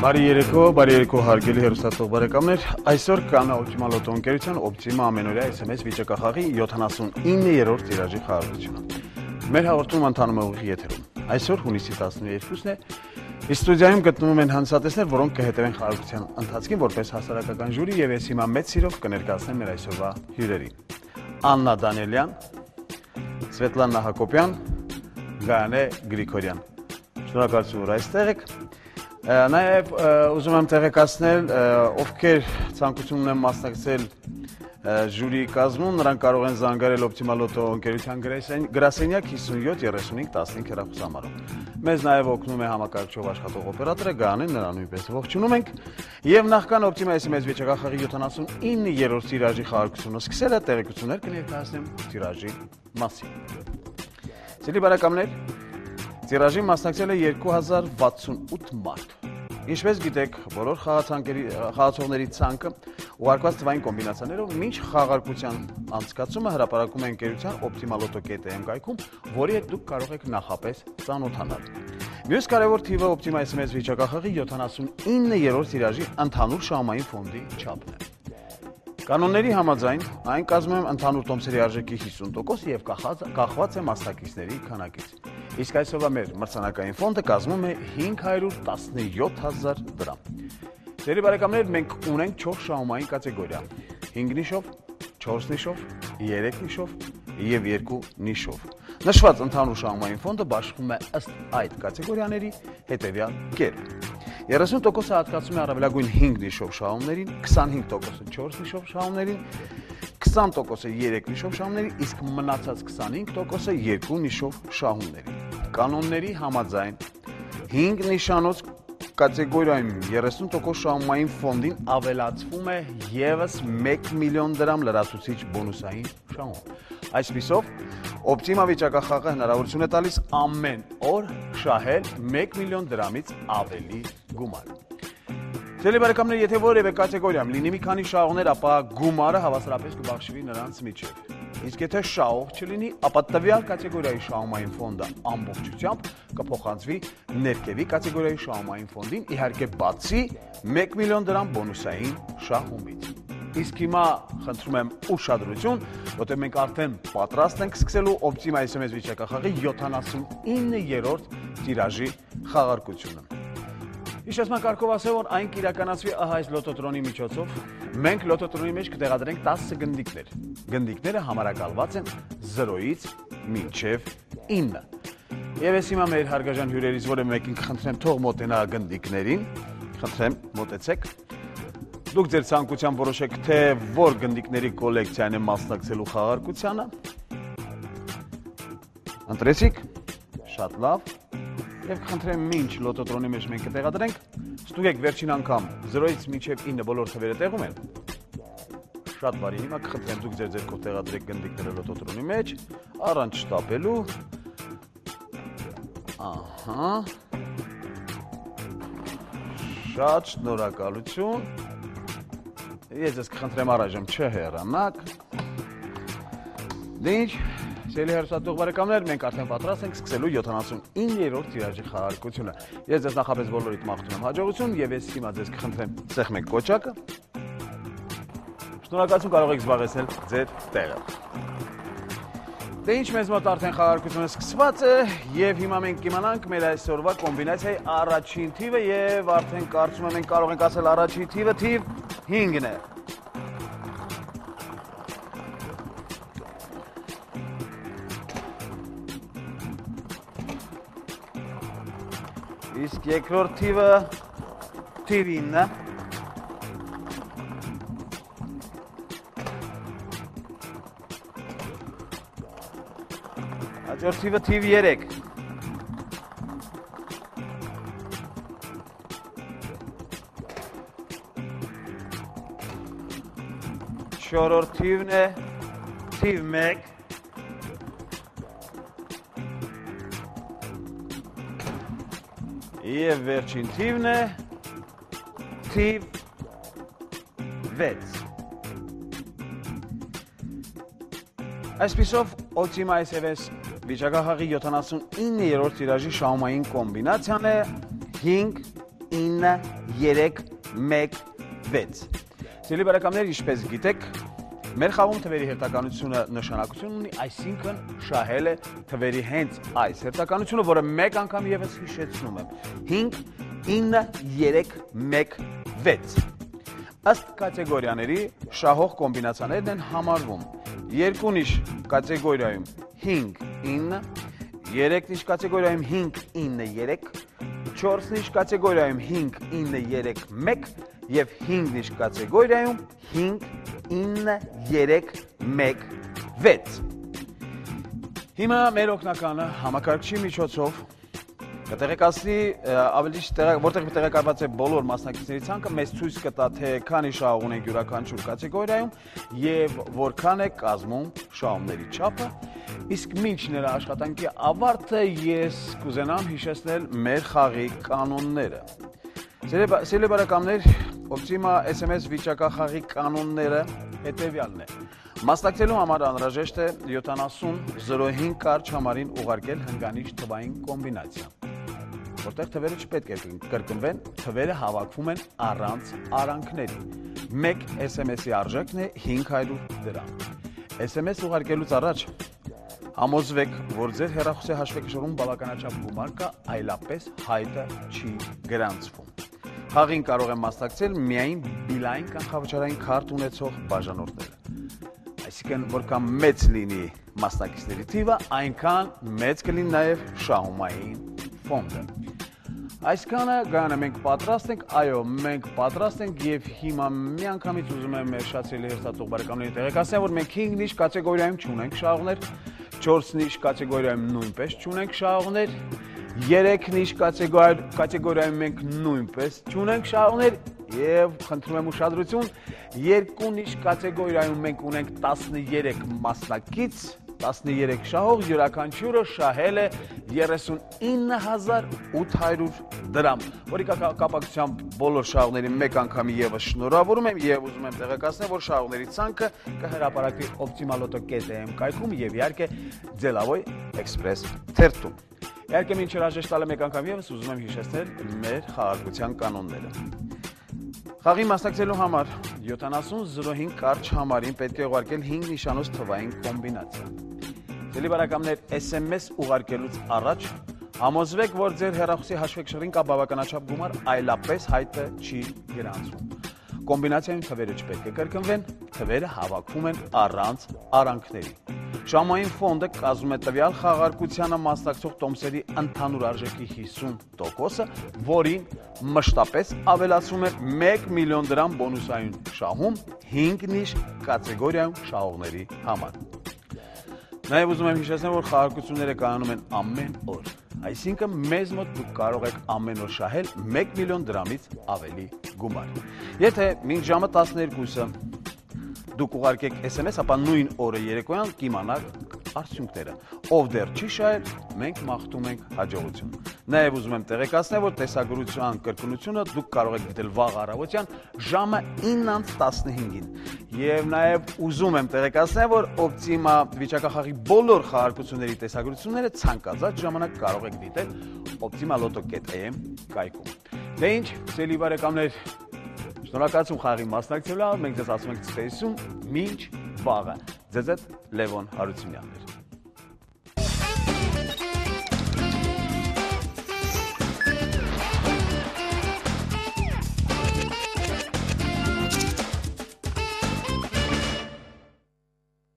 Բարի երեկո հարգելի հեռուստատող բարեկամներ, այսօր կան Optima Lotto ընկերության Optima ամենօրյա SMS վիճակախաղի 79-րդ տիրաժի խաղաղությունը։ Մեր հաղորդումը ընթանում է ուղիղ եթերում։ Այսօր հունիսի 12-ն է։ Ստուդիայում գտնվում են հանձնատեսներ, որոնք կհետևեն խաղաղության ընթացքին որպես հասարակական ժյուրի եւ ես հիմա մեծ սիրով կներկայացնեմ մեր այսօրվա հյուրերին։ Աննա Դանիելյան, Սվետլանա Հակոբյան, Գայանե Գրիգորյան։ Շնորհակալություն, որ այստեղ եք։ Նաև ուզում եմ տեղեկացնել, ովքեր ցանկություն ունեն մասնակցել ժյուրիի կազմում, նրանք կարող են զանգարել Optima Lotto ընկերության գրասենյակ 57 35 15 հեռախոսահամարով։ Մեզ նաև օգնում է համակարգչով աշխատող օպերատորը Գայանեն, նրան նույնպես ողջունում ենք։ Եվ նախքան Optima SMS վիճակախաղի 79-րդ տիրաժի խաղաղությունը սկսելը տեղեկություններ կներկայացնեմ տիրաժի մասին։ Սիրելի բարեկամներ, տիրաժին մասնակցել է 2068 մարդ։ Ինչպես գիտեք, բոլոր խաղացողների ցանկը ուղարկված թվային կոմբինացիաներով մինչ խաղարկության անցկացումը հրապարակում է ընկերության optimalotto.am կայքում, որի հետ դուք կարող եք նախապես ծանոթանալ։ Մյուս կարևոր թիվը Optima SMS վիճակախաղի 79-րդ տիրաժի ընդհանուր շահումային ֆոնդի չափն է։ Կանոնների համաձայն այն կազմում է ընդհանուր տոմսերի արժեքի 50% եւ կախված է մասնակիցների քանակից։ Իսկ այսօրվա մեր մրցանակային ֆոնդը կազմում է 517,000 դրամ։ Ձեր բարեկամներ, մենք ունենք 4 շահումային կատեգորիա՝ 5 նիշով, 4 նիշով, 3 նիշով եւ 2 նիշով։ Նշված ընդհանուր շահումային ֆոնդը բաշխվում է ըստ այդ կատեգորիաների հետեւյալ կերպ։ 30%-ը հատկացում է առավելագույն 5 նիշով շահումներին, 25%-ը 4 նիշով շահումներին, 20%-ը 3 նիշով շահումներին, իսկ մնացած 25%-ը 2 նիշով շահումներին։ Կանոնների համաձայն 5 նիշանոց կատեգորիայում 30% շահումային ֆոնդին ավելացվում է եւս 1 միլիոն դրամ լրացուցիչ բոնուսային շահում։ Այսպիսով, Optima վիճակախաղը հնարավորություն է տալիս ամեն օր շահել 1 միլիոն դրամից ավելի գումար։ Ձեր բարեկամներ, եթե որևէ կատեգորիայում լինի մի քանի շահողներ, ապա գումարը հավասարապես կբաշխվի նրանց միջև։ Իսկ եթե շահող չլինի, ապա տվյալ կատեգորիայի շահումային ֆոնդը ամբողջությամբ կփոխանցվի ներքևի կատեգորիայի շահումային ֆոնդին, իհարկե բացի 1 միլիոն դրամ բոնուսային շահումից։ Իսկ հիմա խնդրում եմ ուշադրություն, որտեղ մենք արդեն պատրաստ ենք սկսելու Optima SMS վիճակախաղի 79-րդ տիրաժի խաղարկությունը։ Հիշեցման կարգով ասեմ, որ այն կիրականացվի ահա այս լոտոտրոնի միջոցով։ Մենք լոտոտրոնի մեջ կտեղադրենք 10 գնդիկներ։ Գնդիկները համարակալված են 0-ից մինչև 9։ Եվ ես հիմա մեր հարգաժան հյուրերից որևէ մեկին կխնդրեմ թող մոտենա գնդիկներին։ Խնդրեմ, մոտեցեք։ Դուք ձեր ցանկությամբ որոշեք, թե որ գնդիկների կոլեկցիան է մասնակցելու խաղարկությանը։ Ընտրեցիք։ Շատ լավ։ Եվ կխնդրեմ մինչ լոտոտրոնի մեջ մենք կտեղադրենք, ստուգեք վերջին անգամ 0-ից մինչև 9 բոլոր թվերը տեղում են։ Շատ բարի, հիմա կխնդրեմ դուք ձեր ձեռքով տեղադրեք գնդիկները լոտոտրոնի մեջ, առանց շտապելու։ Ահա։ Շատ շնորհակալություն։ Ես ձեզ կխնդրեմ առայժմ չհեռանաք։ Դինչ, սիրելի հեռուստատող բարեկամներ, մենք արդեն պատրաստ ենք սկսելու 79-րդ տիրաժի խաղարկությունը։ Ես ձեզ նախապես բոլորիդ մաղթում եմ հաջողություն եւ ես հիմա ձեզ կխնդրեմ ծეხմեք կոճակը։ Շնորհակալություն, կարող եք զբաղեցնել ձեր տեղը։ Դե ինչ, մեզ մոտ արդեն խաղարկությունը սկսված է եւ հիմա մենք կիմանանք մեր այսօրվա կոմբինացիայի առաջին թիվը եւ արդեն կարծում եմ մենք կարող ենք ասել առաջին թիվը թիվ 5-ն է։ Իսկ երկրորդ թիվը թիվ 9-ն է։ Հաջորդ թիվը թիվ 3։ Չորրորդ թիվն է թիվ 1։ Եվ վերջին թիվն է թիվ 6։ Այսպիսով Optima SMS վիճակախաղի 79-րդ տիրաժի շահումային կոմբինացիան է 5, 6 Սիրելի բարեկամներ, ինչպես գիտեք, մեր խաղում թվերի հերթականությունը նշանակություն ունի, այսինքն շահել է թվերի հենց այս հերթականությունը, որը մեկ անգամ ևս հիշեցնում եմ 5, 9, 3, 1, 6 Ըստ կատեգորիաների շահող կոմբինացիաներն են համարվում 2 նիշ կատեգորիայում 5, 9 3 նիշ կատեգորիայում 5, 9, 3 4 նիշ կատեգորիայում 5, 9, 3, 1 և 5 նիշ կատեգորիայում 5, 9, 3, 1, 6 Հիմա մեր օգնականը համակարգչի միջոցով կտեղեկացնի ավելի որտեղ տեղեկացված է բոլոր մասնակիցների ցանկը մեզ ցույց կտա թե քանի շահող ունենք յուրաքանչյուր կատեգորիայում եւ որքան է կազմում շահումների չափը իսկ մինչ նրա աշխատանքի ավարտը ես կուզենամ հիշեցնել մեր խաղի կանոնները Սիրելի բարեկամներ Optima SMS վիճակախաղի կանոնները հետևյալն է Մասնակցելու համար անհրաժեշտ է 70-05 կարճ համարին ուղարկել հնգանիշ թվային կոմբինացիա Որտեղ թվերը չպետք է կրկնվեն, թվերը հավաքվում են առանց արանքների։ Մեկ SMS-ի արժեքն է 500 դրամ։ SMS ուղարկելուց առաջ համոզվեք, որ ձեր հեռախոսի հաշվեկշռում բավականաչափ գումար կա, այլապես հայտը չի գրանցվում։ Խաղին կարող են մասնակցել միայն բիլային կանխավճարային քարտ ունեցող բաժանորդները։ Այսինքն, որքան մեծ լինի մասնակիցների թիվը, այնքան մեծ կլինի նաև շահումային ֆոնդը։ Այսքանը գանը մենք պատրաստ ենք, այո, մենք պատրաստ ենք և հիմա միանգամից ուզում եմ մեր շատ սիրելի հերթատող բարեկամներին տեղեկացնել, որ մենք 5 նիշ կատեգորիայում չունենք շահողներ, 4 նիշ կատեգորիայում նույնպես չունենք շահողներ, 3 նիշ կատեգորիայում մենք նույնպես չունենք շահողներ և խնդրում եմ ուշադրություն, 2 նիշ կատեգորիայում մենք ունենք 13 մասնակից 13 շահող յուրաքանչյուրը շահել է 39800 դրամ, որի կապակցությամբ բոլոր շահողներին մեկ անգամի ևս շնորհավորում եմ և ուզում եմ տեղեկացնել, որ շահողների ցանկը կհրապարակվի optimaloto.am կայքում և իհարկե Ձելավոյ Էքսպրես թերթում։ Իհարկե մինչ հրաժեշտ տալը մեկ անգամ ևս ուզում եմ հիշեցնել մեր խաղարկության կանոնները։ Խաղի մասնակցելու համար 70-05 կարճ համարին պետք է ուղարկել 5 նիշանոց թվային կոմբինացիա։ Սիրելի բարեկամներ, SMS ուղարկելուց առաջ համոզվեք, որ ձեր հեռախոսի հաշվեկշռին կա բավականաչափ գումար, այլապես հայտը չի գրանցվում։ Կոմբինացիայում թվերը չպետք է կրկնվեն, թվերը հավաքվում են առանց արանքների։ Շահումային ֆոնդը կազմում է տվյալ խաղարկությանը մասնակցող տոմսերի ընդհանուր արժեքի 50%-ը, որին մշտապես ավելացվում է 1 միլիոն դրամ բոնուսային շահում 5 նիշ կատեգորիայում շահողների համար։ Նաև ուզում եմ հիշեցնել, որ խաղարկությունները կայանում են ամեն օր, այսինքն մեզ մոտ դուք կարող եք ամեն օր շահել 1 միլիոն դրամից ավելի գումար։ Եթե մինչ ժամը 12-ը դուք ուղարկեք SMS, ապա նույն օրը երեկոյան կիմանաք արդյունքները։ Ով դեռ չի շահել, մենք մաղթում ենք հաջողություն։ Նաև ուզում եմ տեղեկացնել, որ տեսագրության կրկնությունը դուք կարող եք դիտել վաղ առավոտյան ժամը 9:15-ին։ Եվ նաև ուզում եմ տեղեկացնել, որ Optima վիճակախաղի բոլոր խաղարկությունների տեսագրությունները ցանկացած ժամանակ կարող եք դիտել optimaloto.am կայքում։ Դե ինչ, սիրելի բարեկամներ, շնորհակալություն խաղի մասնակցելու համար, մենք ձեզ ասում ենք ցտեսություն, մինչ վաղը։ Ձեզ հետ Լևոն Հարությունյանն էր։